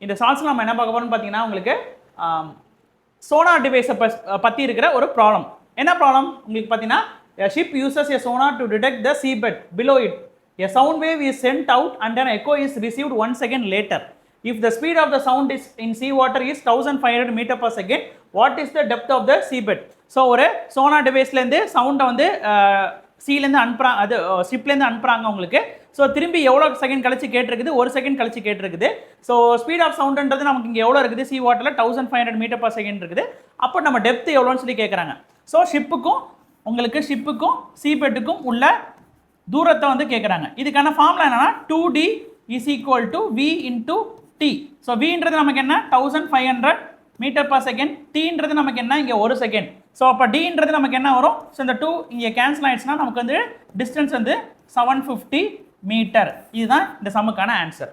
இந்த ஷார்ட்ஸில் நம்ம என்ன பார்க்க போகிறோம்னு பார்த்தீங்கன்னா உங்களுக்கு சோனார் டிவைஸை பற்றி இருக்கிற ஒரு ப்ராப்ளம். என்ன ப்ராப்ளம் உங்களுக்கு பார்த்தீங்கன்னா a ship uses a sonar to detect the seabed below it. A sound wave is sent out and an echo is received 1 second later. If the speed of the sound is in seawater is 1500 meter per second, what is the depth of the seabed? So ஒரு sonar டிவைஸ்லேருந்து சவுண்டை வந்து சீலேருந்து அனுப்புகிறாங்க, அது ஷிப்லேருந்து அனுப்புகிறாங்க உங்களுக்கு. So திரும்பி எவ்வளோ second கழிச்சு கேட்டிருக்குது, 1 செகண்ட் கழிச்சு கேட்டிருக்குது. ஸோ ஸ்பீட் ஆஃப் சவுண்டுன்றது நமக்கு இங்கே எவ்வளோ இருக்குது, சி வாட்டரில் 1500 மீட்டர் பர் செகண்ட் இருக்குது. அப்போ நம்ம டெப்த் எவ்வளோன்னு சொல்லி கேட்குறாங்க. ஸோ ஷிப்புக்கும் சீபெட்டுக்கும் உள்ள தூரத்தை வந்து கேட்குறாங்க. இதுக்கான ஃபார்முலா என்னன்னா 2D is equal to V into T. So Vன்றது நமக்கு என்ன 1500 மீட்டர் பர் செகண்ட், Tன்றது நமக்கு என்ன இங்கே 1 செகண்ட். ஸோ அப்போ Dன்றது நமக்கு என்ன வரும், ஸோ இந்த 2 இங்கே கேன்சல் ஆயிடுச்சுன்னா நமக்கு வந்து டிஸ்டன்ஸ் வந்து 750 மீட்டர். இதுதான் இந்த சம்முக்கான ஆன்சர்.